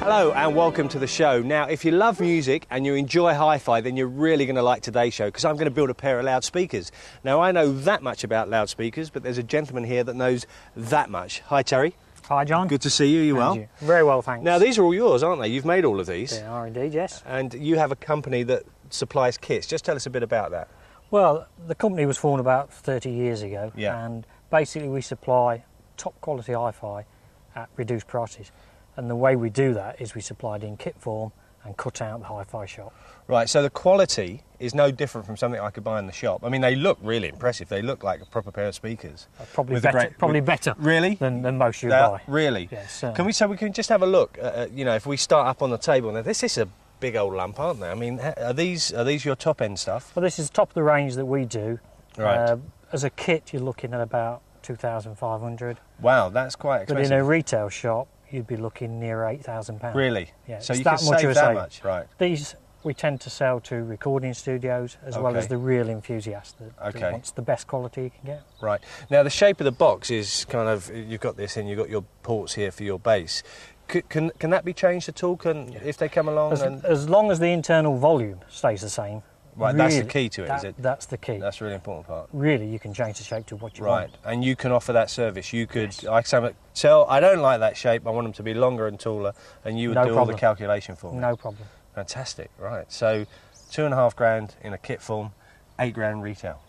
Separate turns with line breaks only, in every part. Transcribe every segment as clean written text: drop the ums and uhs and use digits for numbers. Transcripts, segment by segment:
Hello and welcome to the show. Now, if you love music and you enjoy hi-fi, then you're really going to like today's show, because I'm going to build a pair of loudspeakers. Now, I know that much about loudspeakers, but there's a gentleman here that knows that much. Hi, Terry.
Hi, John.
Good to see you. You well?
Very well, thanks.
Now, these are all yours, aren't they? You've made all of these.
They are indeed, yes.
And you have a company that supplies kits. Just tell us a bit about that.
Well, the company was formed about 30 years ago, and basically we supply top quality hi-fi at reduced prices. And the way we do that is we supply it in kit form and cut out the hi-fi shop.
Right, so the quality is no different from something I could buy in the shop. I mean, they look really impressive. They look like a proper pair of speakers.
Probably better.
Really?
Than most you buy.
Really?
Yes.
We can just have a look. You know, if we start up on the table now, this is a big old lump, aren't they? I mean, are these your top end stuff?
Well, this is top of the range that we do.
Right.
As a kit, you're looking at about 2,500.
Wow, that's quite expensive.
But in a retail shop, you'd be looking near £8,000.
Really?
Yeah.
So you can save that much, right?
These we tend to sell to recording studios as well as the real enthusiast that wants the best quality you can get.
Right. Now the shape of the box is kind of, you've got this and you've got your ports here for your bass. Can that be changed at all? If they come along?
As long as the internal volume stays the same.
Right, really, that's the key to it, is it?
That's the key.
That's a really important part.
Really, you can change the shape to what you want.
Right, and you can offer that service. You could, I don't like that shape, I want them to be longer and taller, and you would do all the calculation for me.
No problem.
Fantastic, right. So, £2,500 in a kit form, £8,000 retail.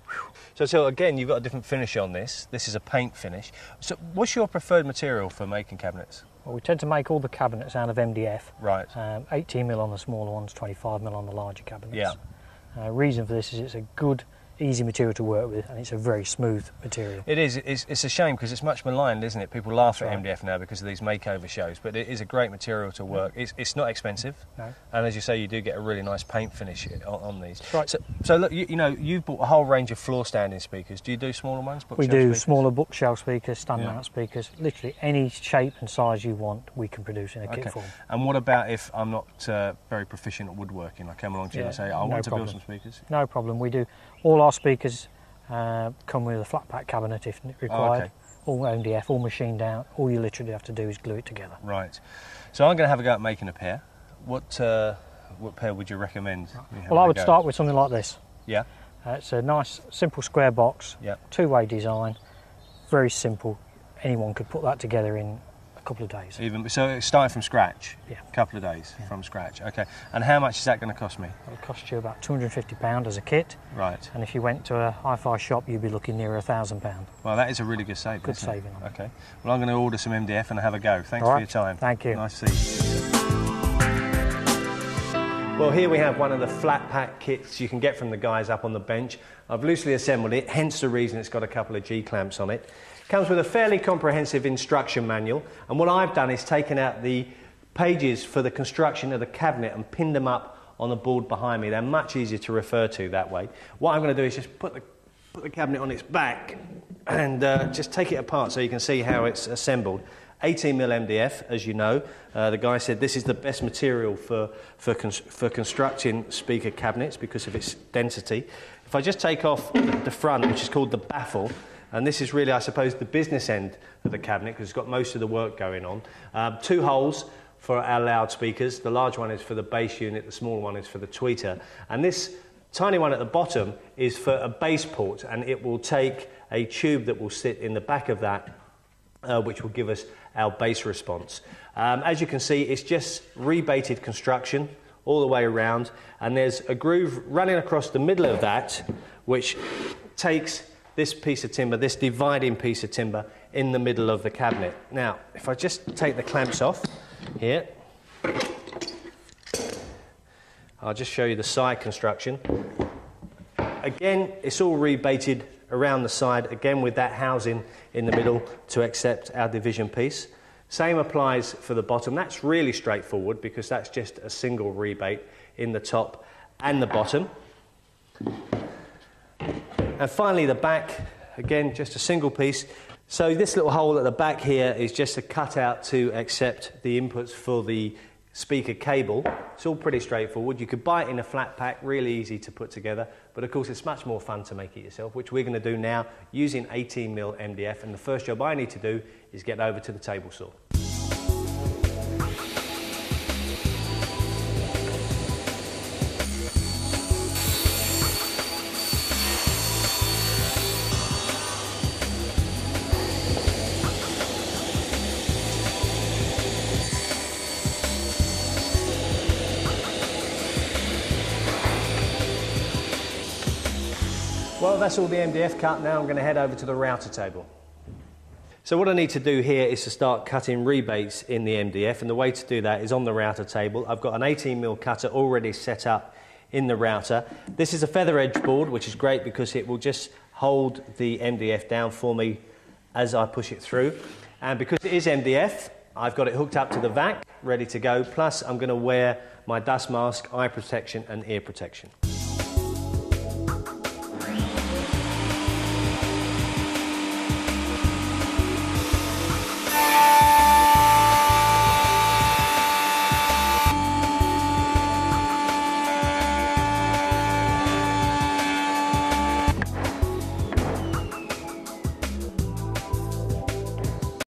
So again, you've got a different finish on this. This is a paint finish. So what's your preferred material for making cabinets?
Well, we tend to make all the cabinets out of MDF.
Right.
18mm on the smaller ones, 25mm on the larger cabinets.
Yeah.
Reason for this is it's a good, easy material to work with, and it's a very smooth material.
It is. It's a shame because it's much maligned, isn't it? People laugh at MDF now because of these makeover shows, but it is a great material to work. It's not expensive, and as you say, you do get a really nice paint finish on these.
Right.
So look, you know, you've bought a whole range of floor standing speakers. Do you do smaller ones?
We do smaller bookshelf speakers, stand mount speakers. Literally any shape and size you want, we can produce in a kit form.
And what about if I'm not very proficient at woodworking? I come along to you and say, I want to build some speakers.
No problem. We do. All our speakers come with a flat pack cabinet if required. All MDF, all machined out. All you literally have to do is glue it together.
Right. So I'm going to have a go at making a pair. What pair would you recommend?
Well, I would start with something like this.
Yeah.
It's a nice, simple square box.
Yeah.
Two-way design. Very simple. Anyone could put that together in a couple of days.
So starting from scratch?
Yeah.
A couple of days from scratch. Okay. And how much is that going to cost me?
It'll cost you about £250 as a kit.
Right.
And if you went to a hi-fi shop, you'd be looking near £1,000.
Well, that is a really good saving.
Good saving.
Okay. Well, I'm going to order some MDF and have a go. Thanks for your time.
Thank you.
Nice to see you. Well, here we have one of the flat pack kits you can get from the guys up on the bench. I've loosely assembled it, hence the reason it's got a couple of G-clamps on it. Comes with a fairly comprehensive instruction manual, and what I've done is taken out the pages for the construction of the cabinet and pinned them up on the board behind me. They're much easier to refer to that way. What I'm going to do is just put the cabinet on its back and just take it apart so you can see how it's assembled. 18mm MDF, as you know. The guy said this is the best material for constructing speaker cabinets because of its density. If I just take off the front, which is called the baffle, and this is really, I suppose, the business end of the cabinet because it's got most of the work going on. 2 holes for our loudspeakers. The large one is for the bass unit, the small one is for the tweeter. And this tiny one at the bottom is for a bass port, and it will take a tube that will sit in the back of that, which will give us our bass response. As you can see, it's just rebaited construction all the way around, and there's a groove running across the middle of that, which takes this piece of timber, this dividing piece of timber, in the middle of the cabinet. Now, if I just take the clamps off here, I'll just show you the side construction. Again, it's all rebaited around the side, again with that housing in the middle to accept our division piece. Same applies for the bottom. That's really straightforward because that's just a single rebate in the top and the bottom. And finally the back, again just a single piece. So this little hole at the back here is just a cutout to accept the inputs for the speaker cable. It's all pretty straightforward. You could buy it in a flat pack, really easy to put together, but of course it's much more fun to make it yourself, which we're going to do now using 18mm MDF, and the first job I need to do is get over to the table saw. Well, that's all the MDF cut. Now I'm going to head over to the router table. So what I need to do here is to start cutting rebates in the MDF, and the way to do that is on the router table. I've got an 18mm cutter already set up in the router. This is a feather edge board, which is great because it will just hold the MDF down for me as I push it through. And because it is MDF, I've got it hooked up to the vac, ready to go. Plus, I'm going to wear my dust mask, eye protection and ear protection.